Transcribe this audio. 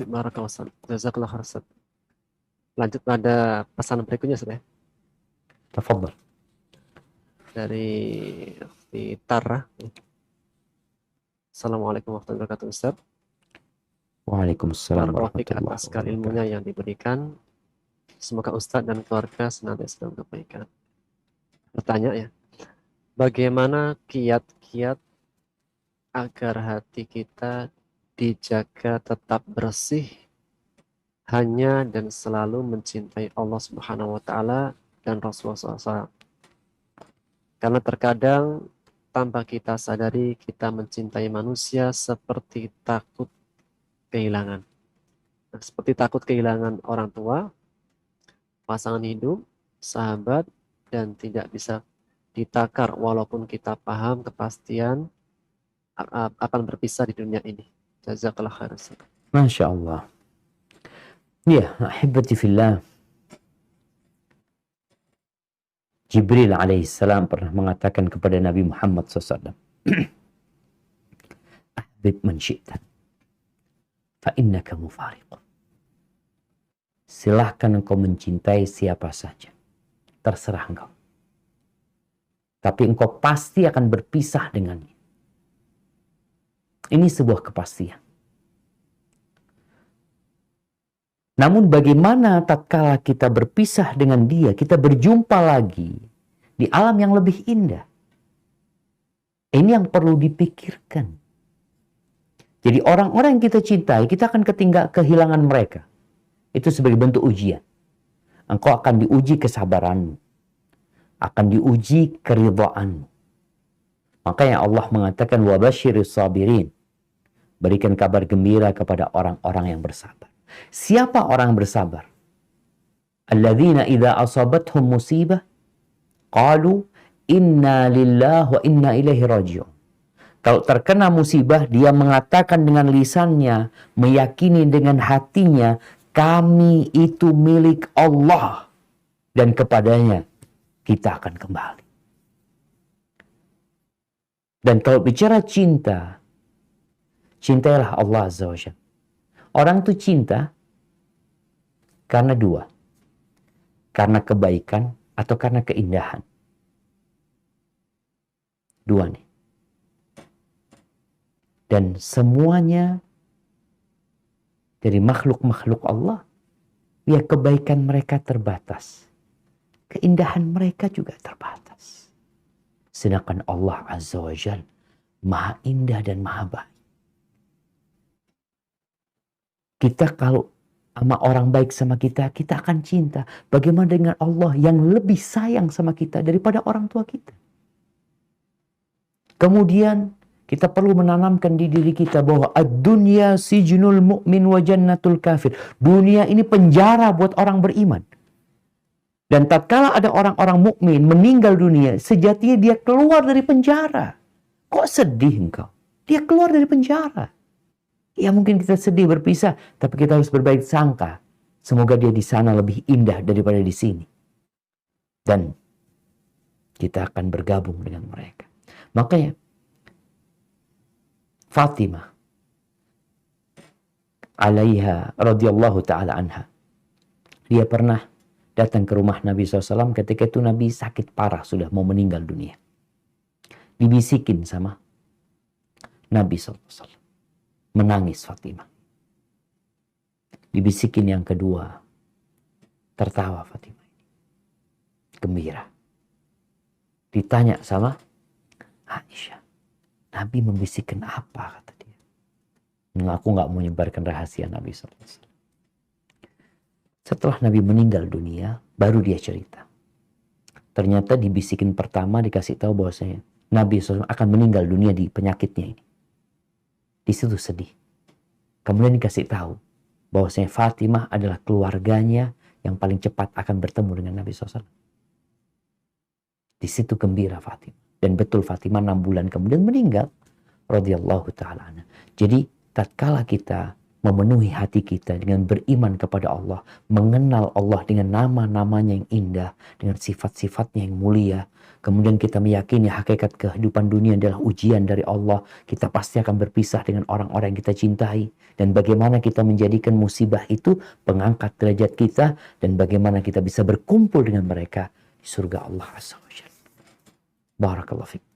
Barakallahu Ustaz. Jazakallah khair Ustaz. Lanjut pada pesan berikutnya Ustaz ya. Tafadhal. Dari di Tara. Assalamualaikum warahmatullahi wabarakatuh Ustaz. Waalaikumsalam Barakallahu fiik warahmatullahi atas sekali ilmunya yang diberikan. Semoga Ustaz dan keluarga senantiasa dalam kebaikan. Bertanya ya, bagaimana kiat-kiat agar hati kita dijaga tetap bersih hanya dan selalu mencintai Allah Subhanahu wa taala dan Rasulullah SAW. Karena terkadang tanpa kita sadari kita mencintai manusia seperti takut kehilangan. Nah, seperti takut kehilangan orang tua, pasangan hidup, sahabat, dan tidak bisa ditakar walaupun kita paham kepastian akan berpisah di dunia ini. Jazakallah khair. Masya Allah. Ya, ahibati fillah. Jibril alaihissalam pernah mengatakan kepada Nabi Muhammad SAW, Ahbib man syi'ta, fa innaka mufariqun. Silahkan engkau mencintai siapa saja. Terserah engkau. Tapi engkau pasti akan berpisah dengannya. Ini sebuah kepastian. Namun bagaimana tatkala kita berpisah dengan dia, kita berjumpa lagi di alam yang lebih indah. Ini yang perlu dipikirkan. Jadi orang-orang yang kita cintai, kita akan kehilangan mereka. Itu sebagai bentuk ujian. Engkau akan diuji kesabaranmu. Akan diuji keridhaanmu. Makanya Allah mengatakan, wabasyiris sabirin. Berikan kabar gembira kepada orang-orang yang bersabar. Siapa orang bersabar? Alladzina idza asabathum musibah qalu inna lillahi wa inna ilaihi raji'un. Kalau terkena musibah, dia mengatakan dengan lisannya, meyakini dengan hatinya, kami itu milik Allah dan kepadanya kita akan kembali. Dan kalau bicara cinta, cintailah Allah Azza wa Jalla. Orang itu cinta karena dua. Karena kebaikan atau karena keindahan. Dua nih. Dan semuanya dari makhluk-makhluk Allah, ya kebaikan mereka terbatas. Keindahan mereka juga terbatas. Sedangkan Allah Azza wa Jalla maha indah dan maha baik. Kita kalau sama orang baik sama kita, kita akan cinta. Bagaimana dengan Allah yang lebih sayang sama kita daripada orang tua kita? Kemudian kita perlu menanamkan di diri kita bahwa ad-dunya sijnul mu'min wa jannatul kafir. Dunia ini penjara buat orang beriman. Dan tatkala ada orang-orang mukmin meninggal dunia, sejatinya dia keluar dari penjara. Kok sedih engkau? Dia keluar dari penjara. Ya mungkin kita sedih berpisah, tapi kita harus berbaik sangka. Semoga dia di sana lebih indah daripada di sini. Dan kita akan bergabung dengan mereka. Makanya Fatimah alaiha radhiyallahu ta'ala anha. Dia pernah datang ke rumah Nabi SAW ketika itu Nabi sakit parah, sudah mau meninggal dunia. Dibisikin sama Nabi SAW. Menangis Fatimah. Dibisikin yang kedua. Tertawa Fatimah. Gembira. Ditanya sama Aisyah. Nabi membisikkan apa kata dia. Aku gak mau menyebarkan rahasia Nabi SAW. Setelah Nabi meninggal dunia, baru dia cerita. Ternyata dibisikin pertama dikasih tahu bahwasanya Nabi SAW akan meninggal dunia di penyakitnya ini. Di situ sedih. Kemudian dikasih tahu bahwasanya Fatimah adalah keluarganya yang paling cepat akan bertemu dengan Nabi SAW. Di situ gembira Fatimah. Dan betul Fatimah 6 bulan kemudian meninggal. Radhiyallahu ta'ala anha. Jadi tatkala kita memenuhi hati kita dengan beriman kepada Allah, mengenal Allah dengan nama-namanya yang indah, dengan sifat-sifatnya yang mulia, kemudian kita meyakini hakikat kehidupan dunia adalah ujian dari Allah, kita pasti akan berpisah dengan orang-orang yang kita cintai. Dan bagaimana kita menjadikan musibah itu pengangkat derajat kita, dan bagaimana kita bisa berkumpul dengan mereka di surga Allah Azza wa Jalla. Barakallahu fiik.